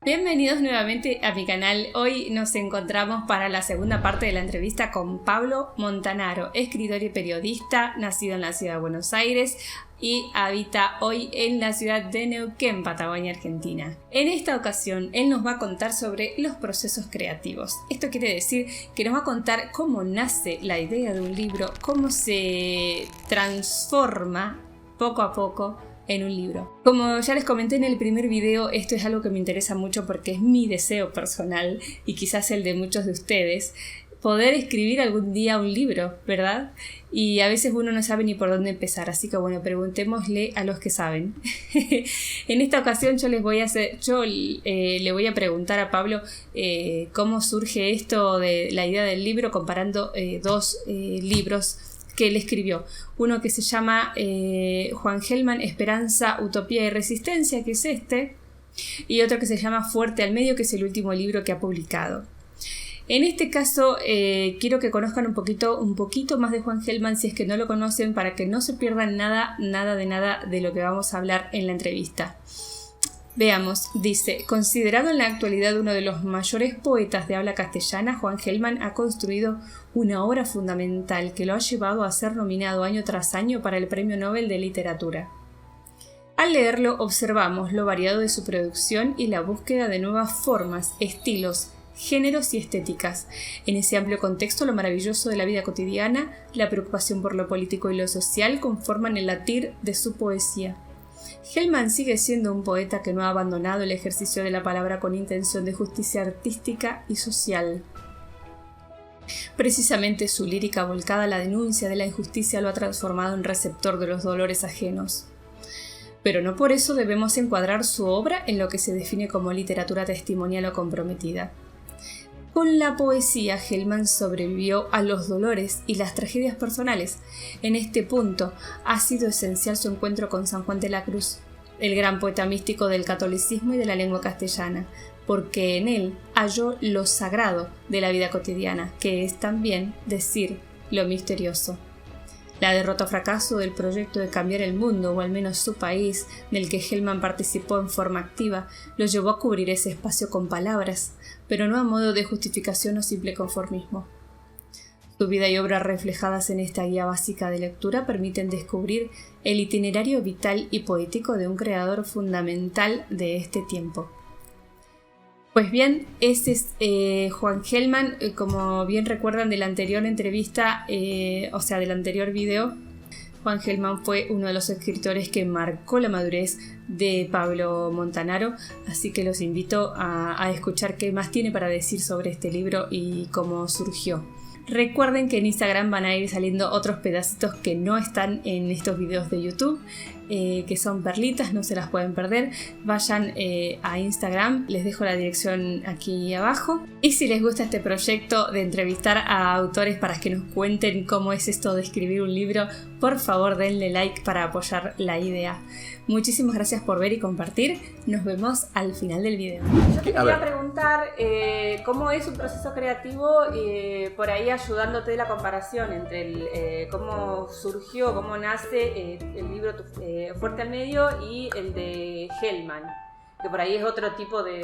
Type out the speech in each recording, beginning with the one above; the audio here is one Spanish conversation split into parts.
Bienvenidos nuevamente a mi canal. Hoy nos encontramos para la segunda parte de la entrevista con Pablo Montanaro, escritor y periodista, nacido en la ciudad de Buenos Aires y habita hoy en la ciudad de Neuquén, Patagonia, Argentina. En esta ocasión, él nos va a contar sobre los procesos creativos. Esto quiere decir que nos va a contar cómo nace la idea de un libro, cómo se transforma poco a poco en un libro. Como ya les comenté en el primer video, esto es algo que me interesa mucho porque es mi deseo personal y quizás el de muchos de ustedes, poder escribir algún día un libro, ¿verdad? Y a veces uno no sabe ni por dónde empezar, así que bueno, preguntémosle a los que saben. En esta ocasión le voy a preguntar a Pablo cómo surge esto de la idea del libro, comparando dos libros que él escribió. Uno que se llama Juan Gelman, Esperanza, Utopía y Resistencia, que es este, y otro que se llama Fuerte al Medio, que es el último libro que ha publicado. En este caso quiero que conozcan un poquito más de Juan Gelman, si es que no lo conocen, para que no se pierdan nada de lo que vamos a hablar en la entrevista. Veamos, dice: considerado en la actualidad uno de los mayores poetas de habla castellana, Juan Gelman ha construido una obra fundamental que lo ha llevado a ser nominado año tras año para el Premio Nobel de Literatura. Al leerlo observamos lo variado de su producción y la búsqueda de nuevas formas, estilos, géneros y estéticas. En ese amplio contexto, lo maravilloso de la vida cotidiana, la preocupación por lo político y lo social conforman el latir de su poesía. Gelman sigue siendo un poeta que no ha abandonado el ejercicio de la palabra con intención de justicia artística y social. Precisamente su lírica volcada a la denuncia de la injusticia lo ha transformado en receptor de los dolores ajenos. Pero no por eso debemos encuadrar su obra en lo que se define como literatura testimonial o comprometida. Con la poesía, Gelman sobrevivió a los dolores y las tragedias personales. En este punto ha sido esencial su encuentro con San Juan de la Cruz, el gran poeta místico del catolicismo y de la lengua castellana, porque en él halló lo sagrado de la vida cotidiana, que es también decir lo misterioso. La derrota o fracaso del proyecto de cambiar el mundo, o al menos su país, del que Gelman participó en forma activa, lo llevó a cubrir ese espacio con palabras, pero no a modo de justificación o simple conformismo. Su vida y obra reflejadas en esta guía básica de lectura permiten descubrir el itinerario vital y poético de un creador fundamental de este tiempo. Pues bien, ese es Juan Gelman. Como bien recuerdan de la anterior entrevista, del anterior video, Juan Gelman fue uno de los escritores que marcó la madurez de Pablo Montanaro, así que los invito a escuchar qué más tiene para decir sobre este libro y cómo surgió. Recuerden que en Instagram van a ir saliendo otros pedacitos que no están en estos videos de YouTube, que son perlitas, no se las pueden perder. Vayan a Instagram, les dejo la dirección aquí abajo. Y si les gusta este proyecto de entrevistar a autores para que nos cuenten cómo es esto de escribir un libro, por favor denle like para apoyar la idea. Muchísimas gracias por ver y compartir. Nos vemos al final del video. Yo te quería preguntar cómo es un proceso creativo, por ahí ayudándote de la comparación entre cómo surgió, cómo nace el libro Fuerte al Medio y el de Gelman, que por ahí es otro tipo de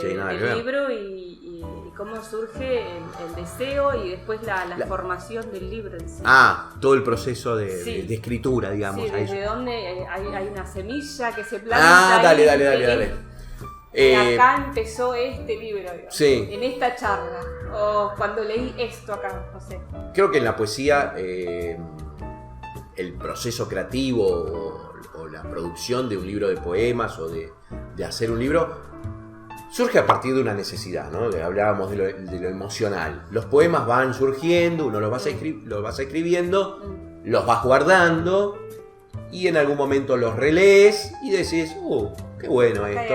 libro, y cómo surge el deseo y después la formación del libro en sí. Todo el proceso de escritura, digamos. Sí, desde dónde hay una semilla que se planta. Dale. Acá empezó este libro, digamos, sí. En esta charla, o cuando leí esto acá, no sé. Creo que en la poesía el proceso creativo o la producción de un libro de poemas o de hacer un libro surge a partir de una necesidad, ¿no? Hablábamos de lo emocional. Los poemas van surgiendo, uno los vas escribiendo, los vas guardando y en algún momento los relees y decís, qué bueno esto.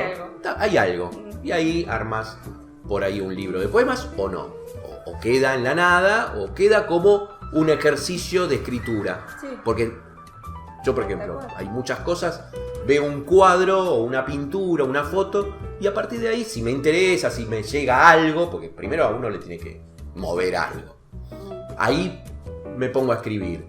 Hay algo. Y ahí armas por ahí un libro de poemas o no. O queda en la nada o queda como un ejercicio de escritura. Sí. Porque yo, por ejemplo, hay muchas cosas, veo un cuadro o una pintura, una foto, y a partir de ahí, si me interesa, si me llega algo, porque primero a uno le tiene que mover algo, ahí me pongo a escribir.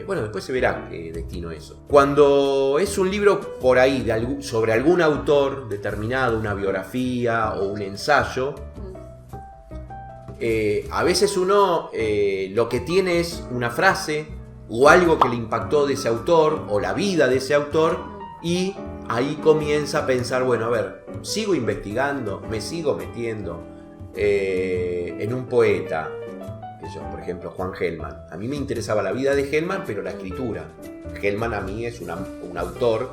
Bueno, después se verá qué destino eso. Cuando es un libro por ahí sobre algún autor determinado, una biografía o un ensayo, a veces uno lo que tiene es una frase o algo que le impactó de ese autor o la vida de ese autor, y ahí comienza a pensar, bueno, a ver, sigo investigando, me sigo metiendo en un poeta. Por ejemplo, Juan Gelman. A mí me interesaba la vida de Gelman, pero la escritura. Gelman a mí es un autor,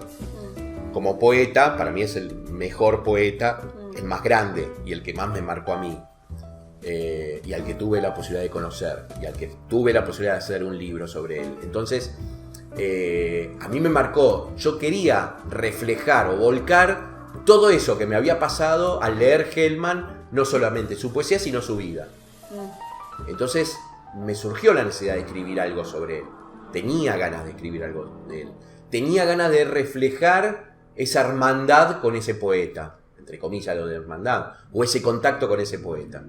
como poeta, para mí es el mejor poeta, el más grande y el que más me marcó a mí. Y al que tuve la posibilidad de conocer, y al que tuve la posibilidad de hacer un libro sobre él. Entonces, a mí me marcó. Yo quería reflejar o volcar todo eso que me había pasado al leer Gelman, no solamente su poesía, sino su vida. Entonces me surgió la necesidad de escribir algo sobre él. Tenía ganas de escribir algo de él. Tenía ganas de reflejar esa hermandad con ese poeta, entre comillas lo de hermandad, o ese contacto con ese poeta.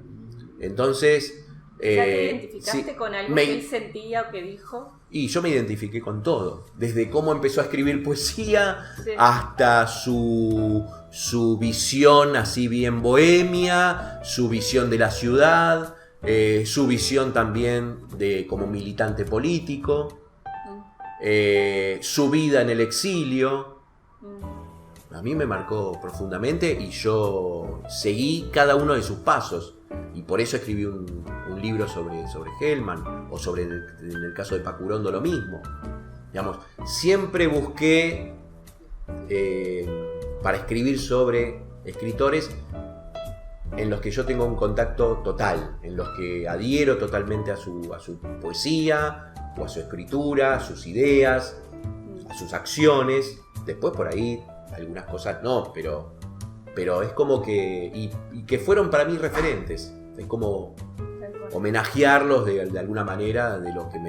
Entonces... ¿Ya te identificaste con algo que él sentía o que dijo? Y yo me identifiqué con todo. Desde cómo empezó a escribir poesía, hasta su visión así bien bohemia, su visión de la ciudad... su visión también de como militante político, su vida en el exilio. A mí me marcó profundamente y yo seguí cada uno de sus pasos, y por eso escribí un libro sobre Gelman, o sobre en el caso de Pacurondo lo mismo. Digamos, siempre busqué para escribir sobre escritores en los que yo tengo un contacto total, en los que adhiero totalmente a su poesía, o a su escritura, a sus ideas, a sus acciones. Después por ahí algunas cosas no, pero es como que... Y que fueron para mí referentes. Es como homenajearlos de alguna manera de lo que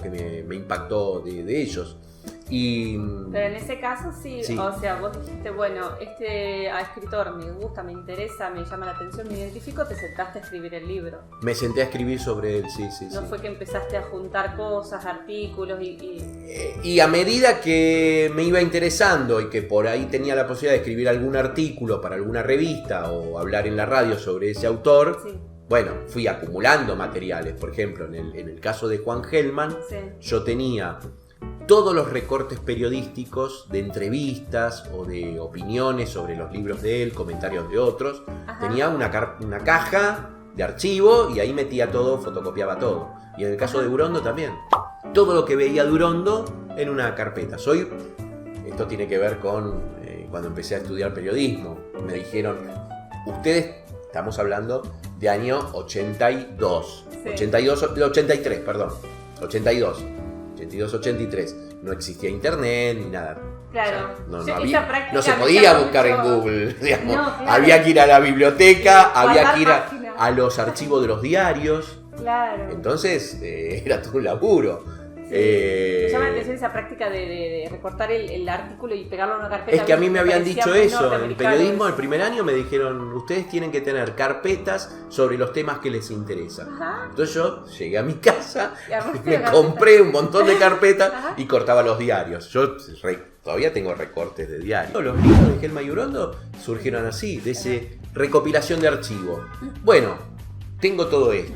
me impactó de ellos. Pero en ese caso sí, o sea, vos dijiste, bueno, este escritor me gusta, me interesa, me llama la atención, me identifico, te sentaste a escribir el libro. Me senté a escribir sobre él, sí. No fue que empezaste a juntar cosas, artículos y a medida que me iba interesando y que por ahí tenía la posibilidad de escribir algún artículo para alguna revista o hablar en la radio sobre ese autor, bueno, fui acumulando materiales. Por ejemplo, en el caso de Juan Gelman, yo tenía todos los recortes periodísticos de entrevistas o de opiniones sobre los libros de él, comentarios de otros. Tenía una caja de archivo y ahí metía todo, fotocopiaba todo. Y en el caso de Urondo también. Todo lo que veía de Urondo en una carpeta. Esto tiene que ver con cuando empecé a estudiar periodismo. Me dijeron, ustedes, estamos hablando de año 82. 83, perdón. 82, 83. No existía internet ni nada. Claro. O sea, no se podía buscar en Google, digamos. No, claro. Había que ir a la biblioteca, había que ir a los archivos de los diarios. Claro. Entonces, era todo un laburo. Me llama la atención esa práctica de recortar el artículo y pegarlo en una carpeta. Es que a mí me habían dicho eso. En periodismo, el primer año me dijeron, ustedes tienen que tener carpetas sobre los temas que les interesan. Entonces yo llegué a mi casa y me compré un montón de carpetas y cortaba los diarios. Yo todavía tengo recortes de diarios. Los libros de Gelman y Urondo surgieron así, de esa recopilación de archivos. Bueno, tengo todo esto.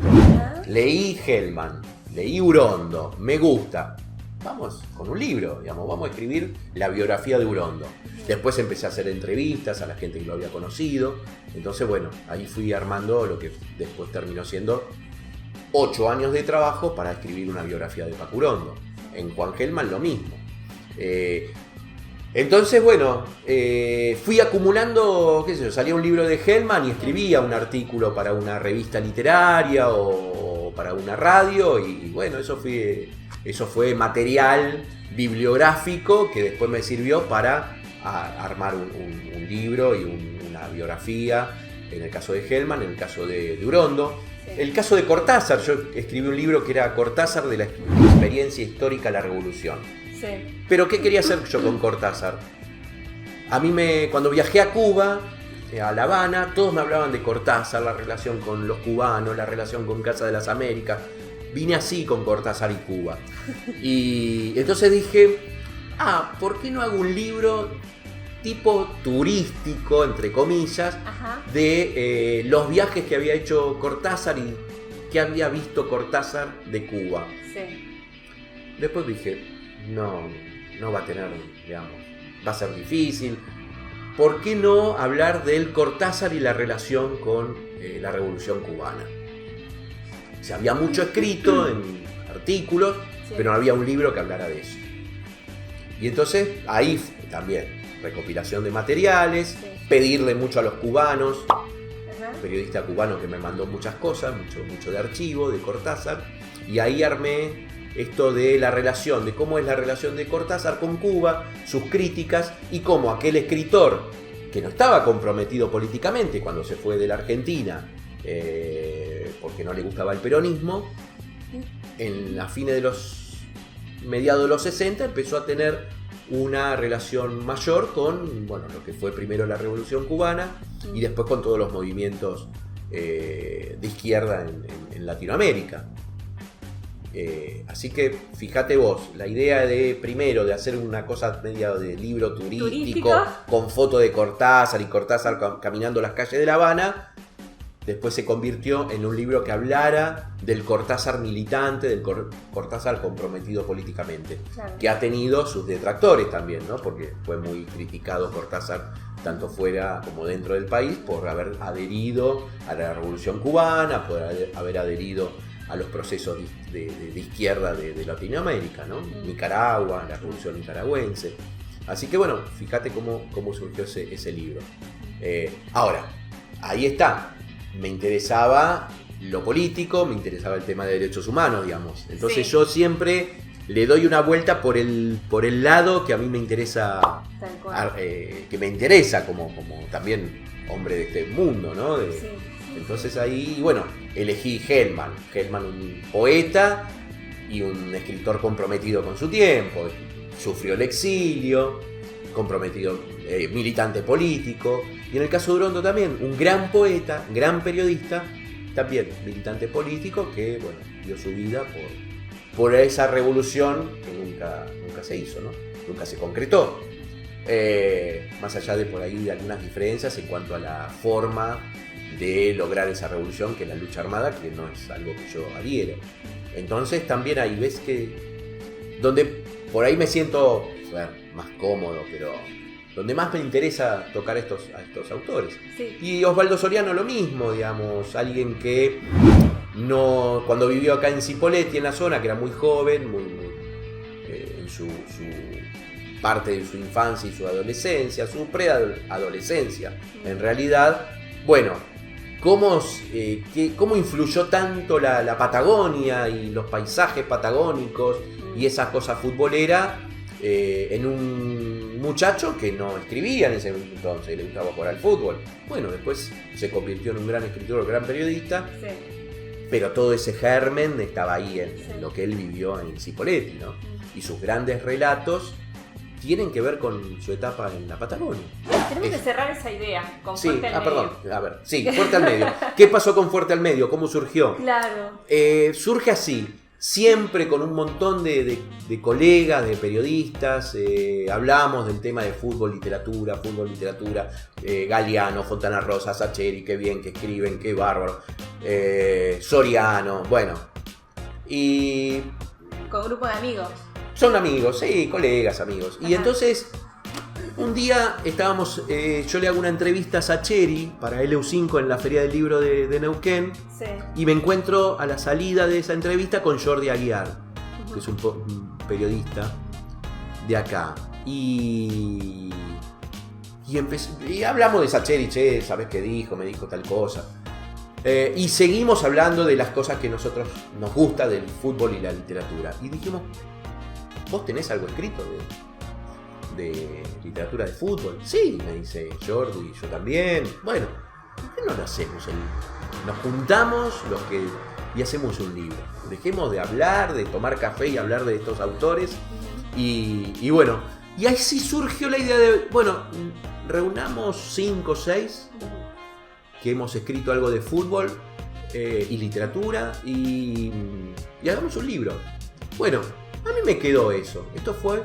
Leí Gelman, leí Urondo, me gusta. Vamos con un libro, digamos, vamos a escribir la biografía de Urondo. Después empecé a hacer entrevistas a la gente que lo había conocido. Entonces, bueno, ahí fui armando lo que después terminó siendo 8 años de trabajo para escribir una biografía de Pacurondo. En Juan Gelman lo mismo. Entonces, bueno, fui acumulando, qué sé yo, salía un libro de Gelman y escribía un artículo para una revista literaria o para una radio, y bueno, eso fue material bibliográfico que después me sirvió para armar un libro y una biografía, en el caso de Gelman, en el caso de Urondo. El caso de Cortázar, yo escribí un libro que era Cortázar de la experiencia histórica de la Revolución. Sí. Pero ¿qué quería hacer yo con Cortázar? A mí cuando viajé a Cuba, a La Habana, todos me hablaban de Cortázar, la relación con los cubanos, la relación con Casa de las Américas. vine así con Cortázar y Cuba. Y entonces dije, ¿por qué no hago un libro tipo turístico, entre comillas, de los viajes que había hecho Cortázar y que había visto Cortázar de Cuba? Sí. Después dije, no va a tener, digamos, va a ser difícil. ¿Por qué no hablar del Cortázar y la relación con la Revolución Cubana? O sea, había mucho escrito en artículos, pero no había un libro que hablara de eso. Y entonces ahí también, recopilación de materiales, pedirle mucho a los cubanos, un periodista cubano que me mandó muchas cosas, mucho de archivo, de Cortázar, y ahí armé esto de la relación, de cómo es la relación de Cortázar con Cuba, sus críticas, y cómo aquel escritor que no estaba comprometido políticamente cuando se fue de la Argentina, porque no le gustaba el peronismo, en la fines de mediados de los 60 empezó a tener una relación mayor con lo que fue primero la Revolución Cubana y después con todos los movimientos de izquierda en Latinoamérica. Así que fíjate vos, la idea primero de hacer una cosa media de libro turístico con foto de Cortázar y Cortázar caminando las calles de La Habana, después se convirtió en un libro que hablara del Cortázar militante, del Cortázar comprometido políticamente, que ha tenido sus detractores también, ¿no? Porque fue muy criticado Cortázar tanto fuera como dentro del país por haber adherido a la Revolución Cubana, por haber adherido a los procesos de izquierda de Latinoamérica, ¿no? Nicaragua, la Revolución Nicaragüense. Así que fíjate cómo surgió ese libro. Ahora, ahí está. Me interesaba lo político, me interesaba el tema de derechos humanos, digamos. Entonces yo siempre le doy una vuelta por el lado que a mí me interesa, que me interesa como también hombre de este mundo, ¿no? Entonces ahí, elegí Hellman, un poeta y un escritor comprometido con su tiempo. Sufrió el exilio, comprometido, militante político. Y en el caso de Urondo también, un gran poeta, gran periodista, también militante político que, dio su vida por esa revolución que nunca se hizo, ¿no? Nunca se concretó. Más allá de por ahí de algunas diferencias en cuanto a la forma de lograr esa revolución, que es la lucha armada, que no es algo que yo adhiero. Entonces también ahí ves que donde por ahí me siento más cómodo, pero donde más me interesa tocar a estos autores. Sí. Y Osvaldo Soriano lo mismo, digamos, alguien que cuando vivió acá en Cipolletti, en la zona, que era muy joven, en su parte de su infancia y su adolescencia, su preadolescencia, en realidad, ¿cómo influyó tanto la Patagonia y los paisajes patagónicos y esa cosa futbolera en un muchacho que no escribía en ese entonces, le gustaba jugar al fútbol? Después se convirtió en un gran escritor, un gran periodista, pero todo ese germen estaba ahí en lo que él vivió en Cipolletti, ¿no? Y sus grandes relatos tienen que ver con su etapa en la Patagonia. Tenemos que cerrar esa idea con Fuerte al Medio. Perdón, a ver, Fuerte al Medio. ¿Qué pasó con Fuerte al Medio? ¿Cómo surgió? Claro. Surge así, siempre con un montón de colegas, de periodistas, hablamos del tema de fútbol, literatura, Galeano, Fontana Rosa, Sacheri, qué bien que escriben, qué bárbaro, Soriano, y... Con grupo de amigos. Son amigos, sí, colegas, amigos. Ajá. Y entonces, un día estábamos, yo le hago una entrevista a Sacheri para LU5 en la Feria del Libro de Neuquén. Sí. Y me encuentro a la salida de esa entrevista con Jordi Aguiar, que es un periodista de acá. Y hablamos de Sacheri, ¿sabes qué dijo? Me dijo tal cosa. Y seguimos hablando de las cosas que a nosotros nos gusta del fútbol y la literatura. Y dijimos, ¿vos tenés algo escrito de literatura de fútbol? Sí, me dice Jordi, yo también. ¿Por qué no lo hacemos? Nos juntamos y hacemos un libro. Dejemos de hablar, de tomar café y hablar de estos autores. Y ahí sí surgió la idea de, reunamos 5 o 6 que hemos escrito algo de fútbol. y literatura y hagamos un libro. Bueno, a mí me quedó eso. Esto fue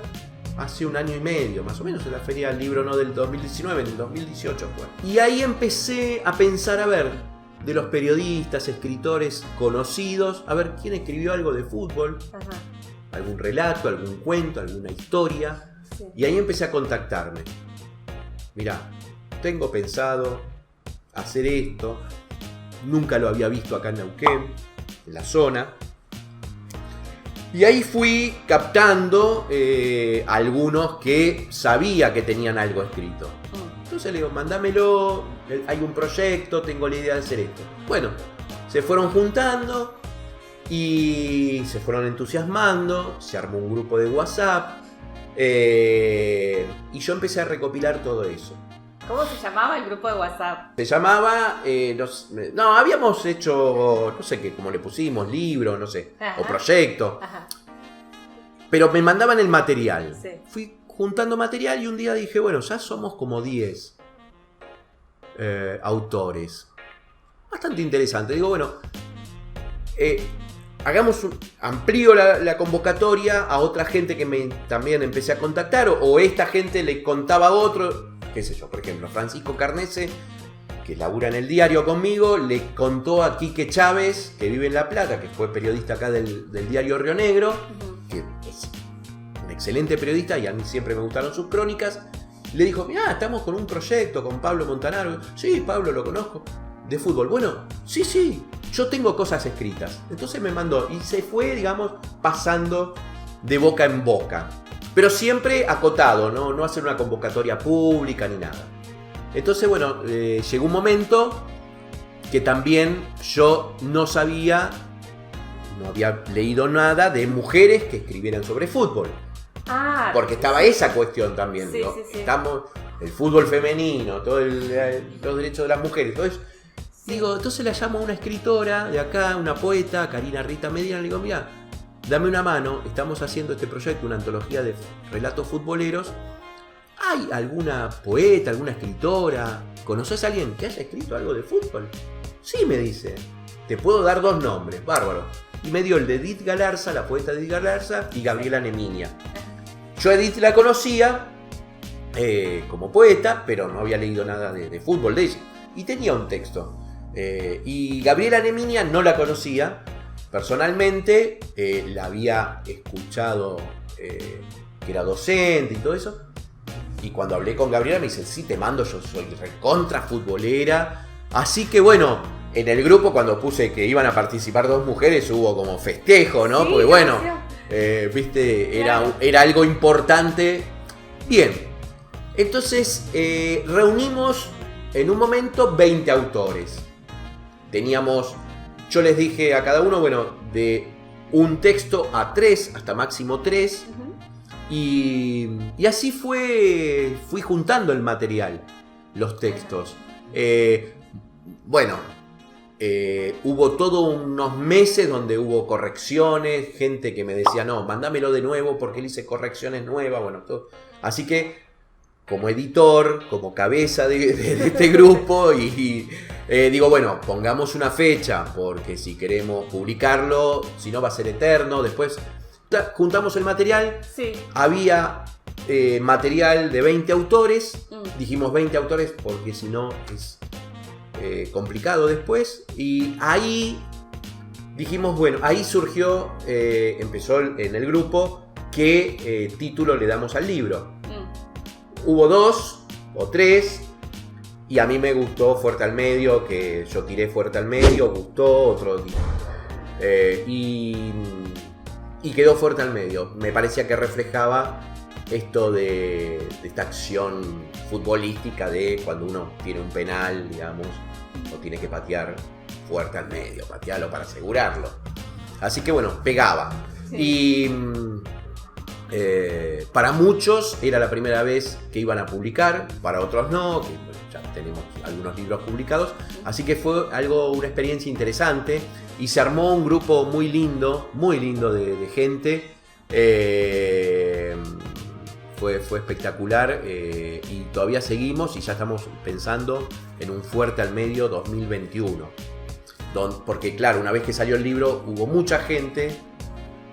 hace 1 año y medio, más o menos, en la Feria del Libro, no del 2019, en el 2018 fue. Y ahí empecé a pensar, a ver, de los periodistas, escritores conocidos, a ver quién escribió algo de fútbol, algún relato, algún cuento, alguna historia. Sí. Y ahí empecé a contactarme. Mirá, tengo pensado hacer esto, nunca lo había visto acá en Neuquén, en la zona. Y ahí fui captando algunos que sabía que tenían algo escrito. Entonces le digo, mándamelo, hay un proyecto, tengo la idea de hacer esto. Bueno, se fueron juntando y se fueron entusiasmando, se armó un grupo de WhatsApp y yo empecé a recopilar todo eso. ¿Cómo se llamaba el grupo de WhatsApp? Se llamaba, habíamos hecho, no sé qué, como le pusimos, libro, no sé, o proyecto. Pero me mandaban el material. Sí. Fui juntando material y un día dije, bueno, ya somos como 10 autores. Bastante interesante. Digo, bueno, amplío la convocatoria a otra gente que también empecé a contactar, o esta gente le contaba a otro, qué sé yo, por ejemplo, Francisco Carnese, que labura en el diario conmigo, le contó a Quique Chávez, que vive en La Plata, que fue periodista acá del diario Río Negro, que es un excelente periodista y a mí siempre me gustaron sus crónicas. Le dijo, mirá, estamos con un proyecto con Pablo Montanaro. Sí, Pablo lo conozco. De fútbol. Bueno, sí, yo tengo cosas escritas. Entonces me mandó y se fue, digamos, pasando de boca en boca. Pero siempre acotado, no hacer una convocatoria pública ni nada. Entonces, bueno, llegó un momento que también yo no había leído nada de mujeres que escribieran sobre fútbol. Porque estaba esa cuestión también, sí, ¿no? Sí. Estamos, el fútbol femenino, los derechos de las mujeres, todo eso. Sí. Digo, entonces la llamo a una escritora de acá, una poeta, Karina Rita Medina, le digo, mira, dame una mano, estamos haciendo este proyecto, una antología de relatos futboleros. ¿Hay alguna poeta, alguna escritora? ¿Conoces a alguien que haya escrito algo de fútbol? Sí, me dice. Te puedo dar 2 nombres, bárbaro. Y me dio el de Edith Galarza, la poeta Edith Galarza, y Gabriela Neminia. Yo a Edith la conocía como poeta, pero no había leído nada de fútbol de ella. Y tenía un texto. Y Gabriela Neminia no la conocía personalmente, la había escuchado que era docente y todo eso. Y cuando hablé con Gabriela me dice, sí, te mando, yo soy recontra futbolera. Así que bueno, en el grupo cuando puse que iban a participar 2 mujeres hubo como festejo, ¿no? Sí, porque bueno, viste, era algo importante. Bien, entonces reunimos en un momento 20 autores. Yo les dije a cada uno, bueno, de un texto a 3, hasta máximo 3. Y así fui juntando el material, los textos. Hubo todos unos meses donde hubo correcciones, gente que me decía, no, mándamelo de nuevo porque él hice correcciones nuevas, bueno, todo. Así que, como editor, como cabeza de este grupo, digo, bueno, pongamos una fecha, porque si queremos publicarlo, si no va a ser eterno, después juntamos el material, sí. Había material de 20 autores, dijimos 20 autores porque si no es complicado después, y ahí dijimos, bueno, ahí surgió, empezó en el grupo, qué título le damos al libro. Hubo 2 o 3, y a mí me gustó Fuerte al Medio, que yo tiré Fuerte al Medio, gustó, otro y quedó Fuerte al Medio. Me parecía que reflejaba esto de esta acción futbolística de cuando uno tiene un penal, digamos, o tiene que patear fuerte al medio, patearlo para asegurarlo. Así que bueno, pegaba. Sí. Y para muchos era la primera vez que iban a publicar, para otros no, que ya tenemos algunos libros publicados. Así que fue una experiencia interesante y se armó un grupo muy lindo de gente. Fue espectacular y todavía seguimos y ya estamos pensando en un Fuerte al Medio 2021. porque claro, una vez que salió el libro hubo mucha gente,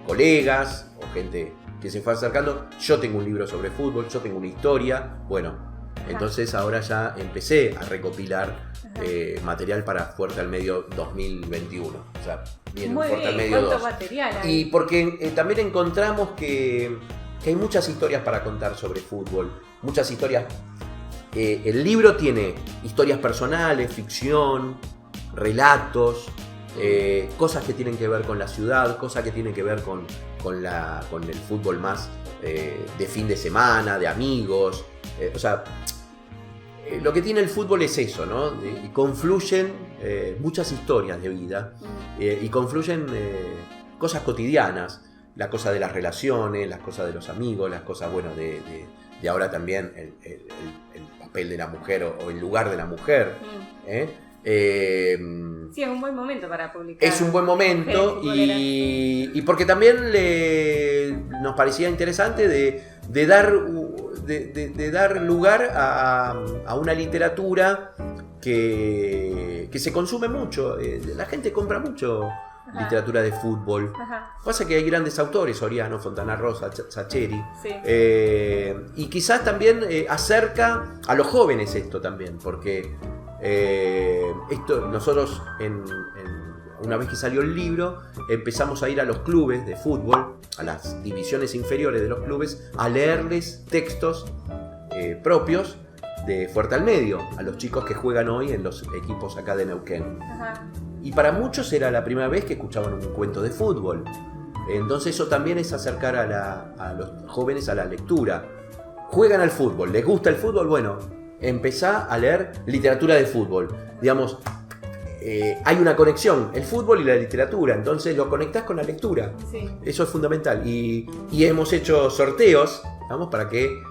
colegas o gente que se fue acercando. Yo tengo un libro sobre fútbol, yo tengo una historia. Bueno, entonces ahora ya empecé a recopilar material para Fuerte al Medio 2021. O sea, viene Muy Fuerte bien, al Medio 2. material hay. Y porque también encontramos que hay muchas historias para contar sobre fútbol. Muchas historias. El libro tiene historias personales, ficción, relatos, cosas que tienen que ver con la ciudad, cosas que tienen que ver con el fútbol más de fin de semana, de amigos. O sea, lo que tiene el fútbol es eso, ¿no? Y confluyen muchas historias de vida y confluyen cosas cotidianas, la cosa de las relaciones, las cosas de los amigos, las cosas, bueno, de ahora también el papel de la mujer o el lugar de la mujer. Sí, es un buen momento para publicar. Es un buen momento y porque también nos parecía interesante de dar lugar a una literatura que se consume mucho. La gente compra mucho literatura de fútbol. Pasa que hay grandes autores, Soriano, Fontana Rosa, Sacheri. Sí. Y quizás también acerca a los jóvenes esto también, porque nosotros una vez que salió el libro empezamos a ir a los clubes de fútbol, a las divisiones inferiores de los clubes, a leerles textos propios de Fuerte al Medio a los chicos que juegan hoy en los equipos acá de Neuquén. Y para muchos era la primera vez que escuchaban un cuento de fútbol. Entonces eso también es acercar a los jóvenes a la lectura. Juegan al fútbol, les gusta el fútbol, bueno, empezá a leer literatura de fútbol. Digamos, hay una conexión, el fútbol y la literatura, entonces lo conectás con la lectura. Sí. Eso es fundamental. Y hemos hecho sorteos, vamos, para que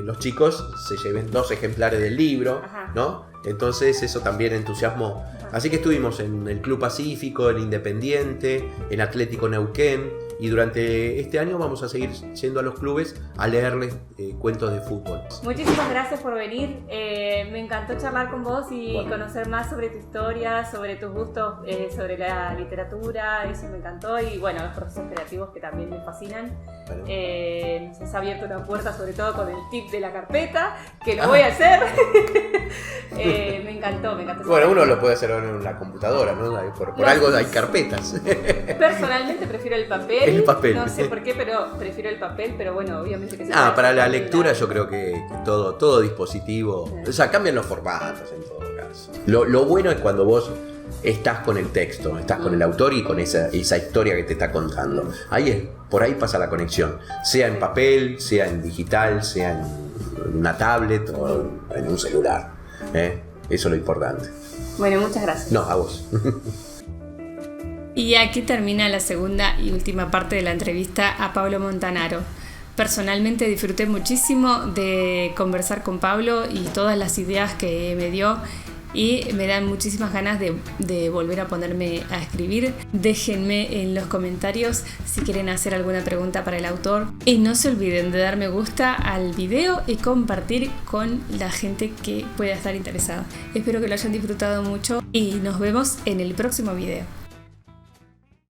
los chicos se lleven 2 ejemplares del libro, ¿no? Entonces eso también entusiasmó. Así que estuvimos en el Club Pacífico, en Independiente, en Atlético Neuquén, y durante este año vamos a seguir yendo a los clubes a leerles cuentos de fútbol. Muchísimas gracias por venir. Me encantó charlar con vos y conocer más sobre tu historia, sobre tus gustos, sobre la literatura. Eso me encantó. Y bueno, los procesos creativos que también me fascinan. Nos has abierto una puerta, sobre todo con el tip de la carpeta, que lo voy a hacer. Me encantó. Bueno, uno lo puede hacer en la computadora, ¿no? Por algo hay carpetas. Personalmente prefiero el papel. El papel. No sé por qué, pero prefiero el papel, pero bueno, obviamente que para la lectura yo creo que todo dispositivo, o sea, cambian los formatos en todo caso. Lo bueno es cuando vos estás con el texto, estás con el autor y con esa historia que te está contando. Por ahí pasa la conexión, sea en papel, sea en digital, sea en una tablet o en un celular. Eso es lo importante. Bueno, muchas gracias. No, a vos. Y aquí termina la segunda y última parte de la entrevista a Pablo Montanaro. Personalmente disfruté muchísimo de conversar con Pablo y todas las ideas que me dio, y me dan muchísimas ganas de volver a ponerme a escribir. Déjenme en los comentarios si quieren hacer alguna pregunta para el autor, y no se olviden de dar me gusta al video y compartir con la gente que pueda estar interesada. Espero que lo hayan disfrutado mucho y nos vemos en el próximo video.